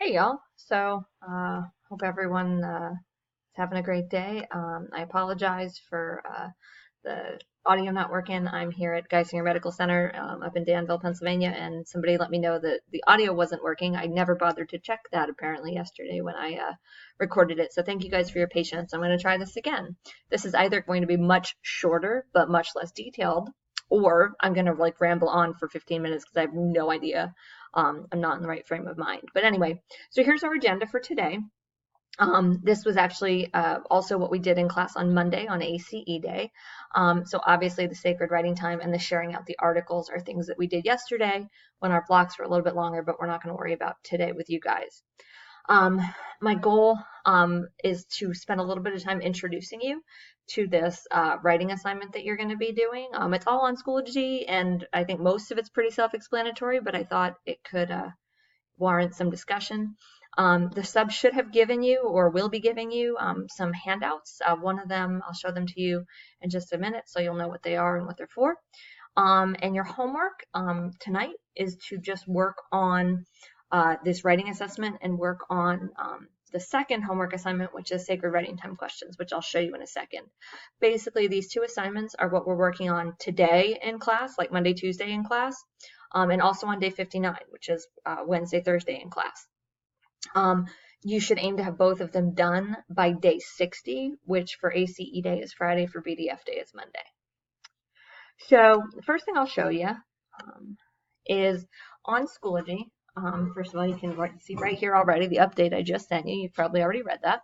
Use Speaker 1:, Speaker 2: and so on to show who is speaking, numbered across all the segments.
Speaker 1: Hey y'all. Hope everyone is having a great day. I apologize for the audio not working. I'm here at Geisinger Medical Center up in Danville, Pennsylvania, and somebody let me know that the audio wasn't working. I never bothered to check that apparently yesterday when I recorded it. So thank you guys for your patience. I'm going to try this again. This is either going to be much shorter but much less detailed, or I'm going to like ramble on for 15 minutes because I have no idea. I'm not in the right frame of mind. But anyway, so here's our agenda for today. This was actually also what we did in class on Monday on ACE Day. So obviously the sacred writing time and the sharing out the articles are things that we did yesterday when our blocks were a little bit longer, but we're not going to worry about today with you guys. My goal is to spend a little bit of time introducing you to this writing assignment that you're going to be doing. It's all on Schoology, and I think most of it's pretty self-explanatory, but I thought it could warrant some discussion. The sub should have given you or will be giving you some handouts. One of them, I'll show them to you in just a minute so you'll know what they are and what they're for. And your homework tonight is to just work on this writing assessment and work on the second homework assignment, which is sacred writing time questions, which I'll show you in a second. Basically, these two assignments are what we're working on today in class, like Monday, Tuesday in class, and also on day 59, which is Wednesday, Thursday in class. You should aim to have both of them done by day 60, which for ACE Day is Friday, for BDF Day is Monday. So the first thing I'll show you is on Schoology. First of all, you can see right here already the update I just sent you. You've probably already read that.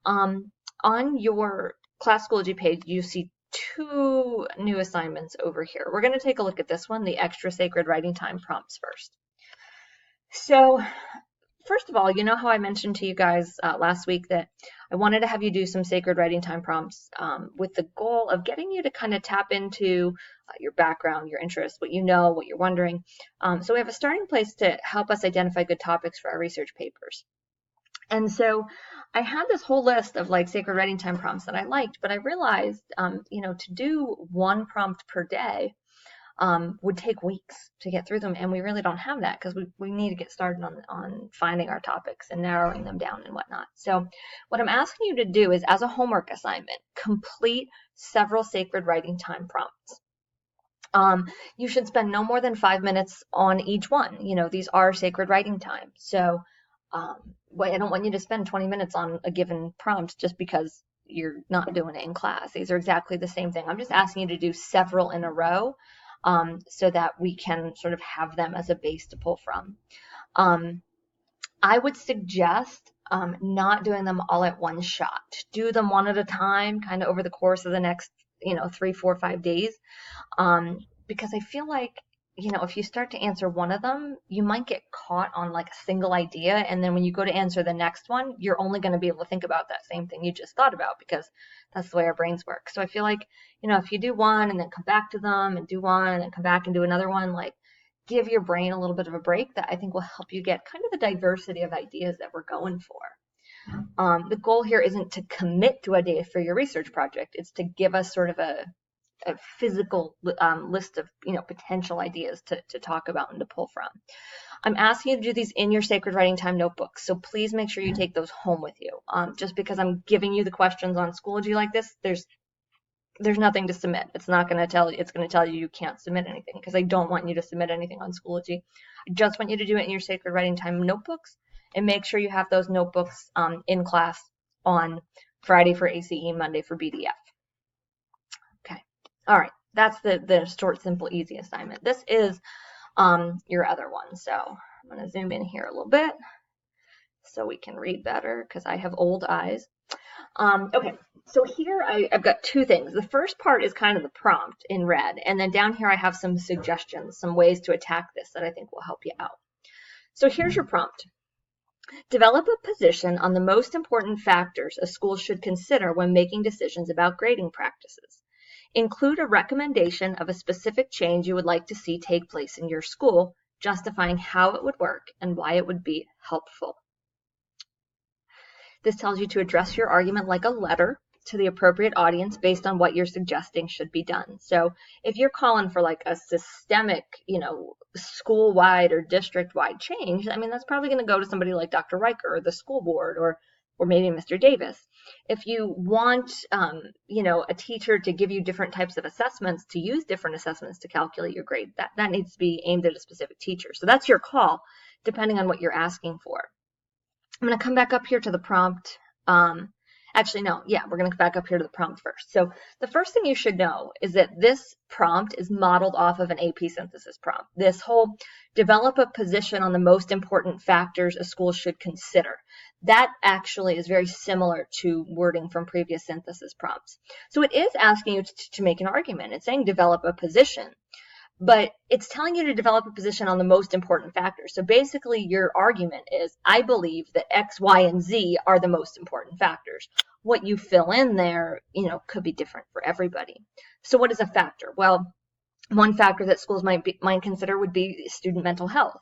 Speaker 1: On your class Schoology page, you see two new assignments over here. We're going to take a look at this one, the extra sacred writing time prompts first. So first of all, you know how I mentioned to you guys last week that I wanted to have you do some sacred writing time prompts with the goal of getting you to kind of tap into your background, your interests, what you know, what you're wondering. So we have a starting place to help us identify good topics for our research papers. And so I had this whole list of like sacred writing time prompts that I liked, but I realized, to do one prompt per day would take weeks to get through them, and we really don't have that because we need to get started on finding our topics and narrowing them down and whatnot. So what I'm asking you to do is, as a homework assignment, complete several sacred writing time prompts. You should spend no more than 5 minutes on each one. These are sacred writing time. So I don't want you to spend 20 minutes on a given prompt just because you're not doing it in class. These are exactly the same thing. I'm just asking you to do several in a row so that we can sort of have them as a base to pull from. I would suggest not doing them all at one shot. Do them one at a time, kind of over the course of the next, 3, 4, 5 days, because I feel like, if you start to answer one of them, you might get caught on like a single idea, and then when you go to answer the next one, you're only going to be able to think about that same thing you just thought about, because that's the way our brains work. So I feel like, if you do one and then come back to them and do one and then come back and do another one, like give your brain a little bit of a break, that I think will help you get kind of the diversity of ideas that we're going for. The goal here isn't to commit to a day for your research project. It's to give us sort of a physical list of potential ideas to talk about and to pull from. I'm asking you to do these in your sacred writing time notebooks, so please make sure you take those home with you. Just because I'm giving you the questions on Schoology like this, there's nothing to submit. It's not going to tell you. It's going to tell you can't submit anything, because I don't want you to submit anything on Schoology. I just want you to do it in your sacred writing time notebooks, and make sure you have those notebooks in class on Friday for ACE, Monday for BDF. All right, that's the short, simple, easy assignment. This is your other one. So I'm going to zoom in here a little bit so we can read better, because I have old eyes. Okay, so here I've got two things. The first part is kind of the prompt in red, and then down here I have some suggestions, some ways to attack this that I think will help you out. So here's your prompt. Develop a position on the most important factors a school should consider when making decisions about grading practices. Include a recommendation of a specific change you would like to see take place in your school, justifying how it would work and why it would be helpful. This tells you to address your argument like a letter, to the appropriate audience based on what you're suggesting should be done. So if you're calling for like a systemic, school-wide or district-wide change, I mean, that's probably going to go to somebody like Dr. Riker or the school board or maybe Mr. Davis. If you want, a teacher to give you different types of assessments, to use different assessments to calculate your grade, that needs to be aimed at a specific teacher. So that's your call, depending on what you're asking for. I'm going to come back up here to the prompt. We're going to come back up here to the prompt first. So the first thing you should know is that this prompt is modeled off of an AP synthesis prompt. This whole develop a position on the most important factors a school should consider. That actually is very similar to wording from previous synthesis prompts. So it is asking you to make an argument. It's saying develop a position, but it's telling you to develop a position on the most important factors. So basically your argument is, I believe that X, Y, and Z are the most important factors. What you fill in there, could be different for everybody. So what is a factor? Well, one factor that schools might consider would be student mental health.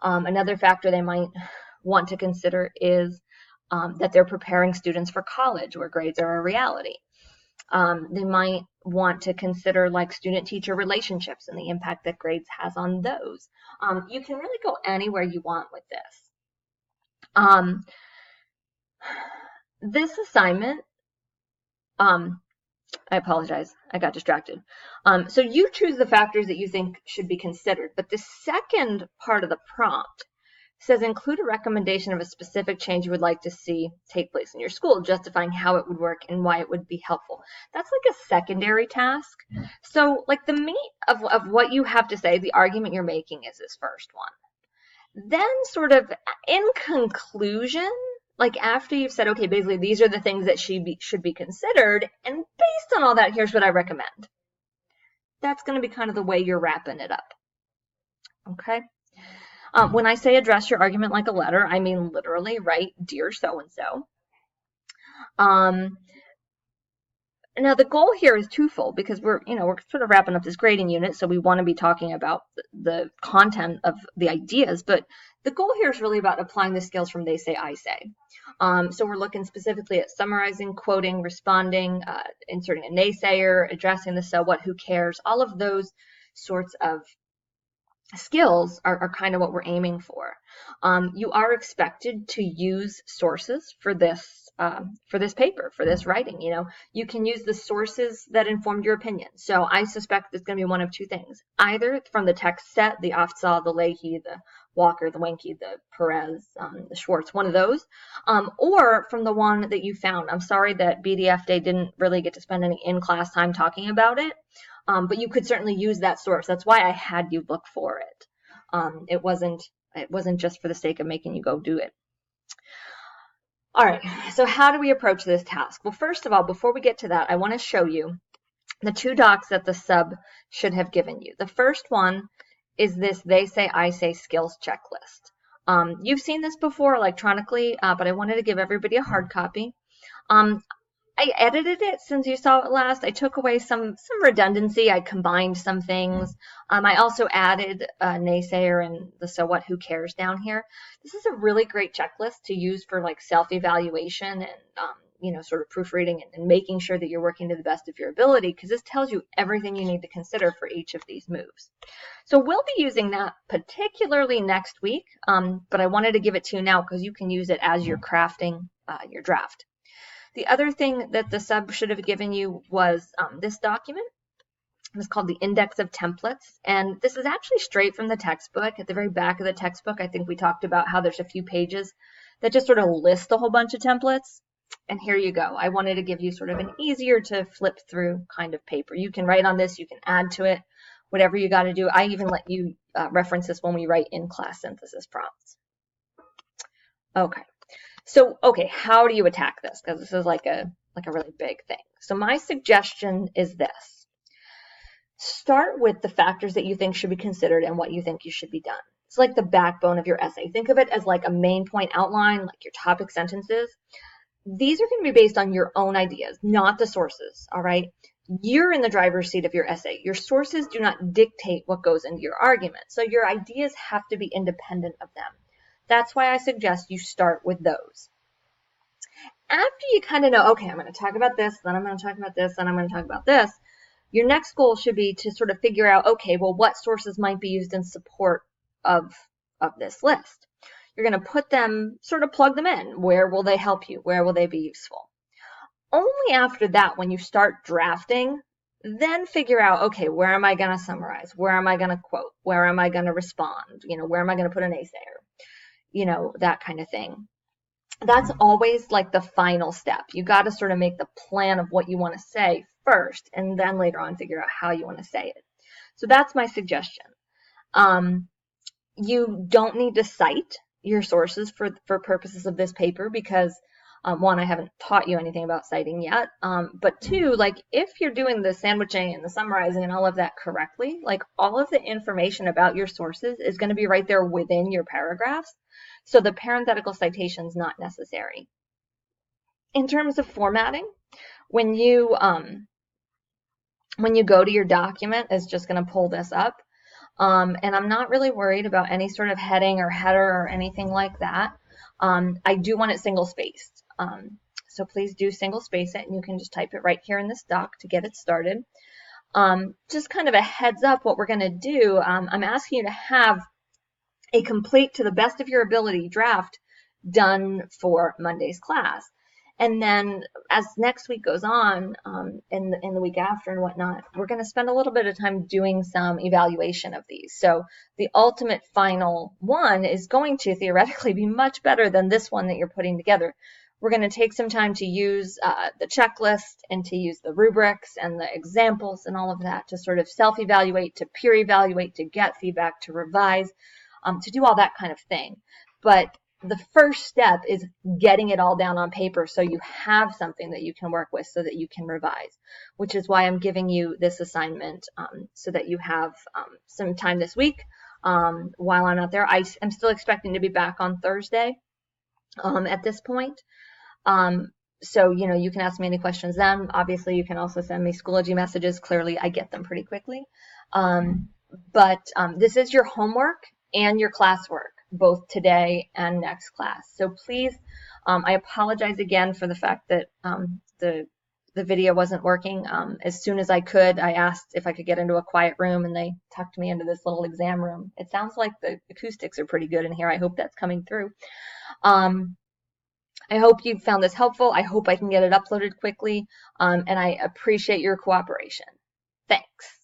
Speaker 1: Another factor they might want to consider is that they're preparing students for college where grades are a reality. They might want to consider like student-teacher relationships and the impact that grades has on those. You can really go anywhere you want with this. This assignment, I apologize, I got distracted. So you choose the factors that you think should be considered, but the second part of the prompt says include a recommendation of a specific change you would like to see take place in your school, justifying how it would work and why it would be helpful. That's like a secondary task. So like the meat of what you have to say, the argument you're making is this first one. Then sort of in conclusion, like after you've said, okay, basically these are the things that should be considered, and based on all that, here's what I recommend. That's going to be kind of the way you're wrapping it up. Okay? When I say address your argument like a letter, I mean literally write, dear so-and-so. Now the goal here is twofold because we're sort of wrapping up this grading unit, so we want to be talking about the content of the ideas, but the goal here is really about applying the skills from they say, I say. So we're looking specifically at summarizing, quoting, responding, inserting a naysayer, addressing the so what, who cares, all of those sorts of skills are kind of what we're aiming for. You are expected to use sources for this paper, for this writing. You can use the sources that informed your opinion. So I suspect it's going to be one of two things: either from the text set, the Afzal, the Leahy, the Walker, the Wenke, the Perez, the Schwartz, one of those, or from the one that you found. I'm sorry that BDF Day didn't really get to spend any in-class time talking about it. But you could certainly use that source. That's why I had you look for it. It wasn't just for the sake of making you go do it. All right, so how do we approach this task? Well, first of all, before we get to that, I want to show you the two docs that the sub should have given you. The first one is this they say, I say skills checklist. You've seen this before electronically, but I wanted to give everybody a hard copy. I edited it since you saw it last. I took away some redundancy. I combined some things. I also added a naysayer and the so what, who cares down here. This is a really great checklist to use for like self-evaluation and sort of proofreading and making sure that you're working to the best of your ability, because this tells you everything you need to consider for each of these moves. So we'll be using that particularly next week, but I wanted to give it to you now because you can use it as you're crafting your draft. The other thing that the sub should have given you was this document. It's called the Index of Templates, and this is actually straight from the textbook. At the very back of the textbook, I think we talked about how there's a few pages that just sort of list a whole bunch of templates, and here you go. I wanted to give you sort of an easier to flip through kind of paper. You can write on this, you can add to it, whatever you got to do. I even let you reference this when we write in-class synthesis prompts. Okay. So, how do you attack this? Because this is like a really big thing. So my suggestion is this. Start with the factors that you think should be considered and what you think you should be done. It's like the backbone of your essay. Think of it as like a main point outline, like your topic sentences. These are going to be based on your own ideas, not the sources, all right? You're in the driver's seat of your essay. Your sources do not dictate what goes into your argument. So your ideas have to be independent of them. That's why I suggest you start with those. after you kind of know, okay, I'm going to talk about this, then I'm going to talk about this, then I'm going to talk about this, your next goal should be to sort of figure out, okay, well, what sources might be used in support of this list. You're going to put them, sort of plug them in. Where will they help you? Where will they be useful? Only after that, when you start drafting, then figure out, okay, where am I going to summarize? Where am I going to quote? Where am I going to respond? Where am I going to put an naysayer? That kind of thing. That's always like the final step. You got to sort of make the plan of what you want to say first, and then later on figure out how you want to say it. So that's my suggestion. You don't need to cite your sources for purposes of this paper because one, I haven't taught you anything about citing yet, but two, like if you're doing the sandwiching and the summarizing and all of that correctly, like all of the information about your sources is going to be right there within your paragraphs, so the parenthetical citation is not necessary. In terms of formatting, when you go to your document, it's just going to pull this up. And I'm not really worried about any sort of heading or header or anything like that. I do want it single spaced. So please do single space it, and you can just type it right here in this doc to get it started. Just kind of a heads up what we're going to do. I'm asking you to have a complete, to the best of your ability, draft done for Monday's class. And then as next week goes on, in the week after and whatnot, we're going to spend a little bit of time doing some evaluation of these. So the ultimate final one is going to theoretically be much better than this one that you're putting together. We're going to take some time to use the checklist and to use the rubrics and the examples and all of that to sort of self-evaluate, to peer evaluate, to get feedback, to revise, to do all that kind of thing. But the first step is getting it all down on paper so you have something that you can work with so that you can revise, which is why I'm giving you this assignment, so that you have some time this week while I'm out there. I'm still expecting to be back on Thursday at this point. So, you can ask me any questions then. Obviously, you can also send me Schoology messages. Clearly, I get them pretty quickly. But this is your homework and your classwork, both today and next class. So please, I apologize again for the fact that the video wasn't working. As soon as I could, I asked if I could get into a quiet room, and they tucked me into this little exam room. It sounds like the acoustics are pretty good in here. I hope that's coming through. I hope you found this helpful. I hope I can get it uploaded quickly, and I appreciate your cooperation. Thanks.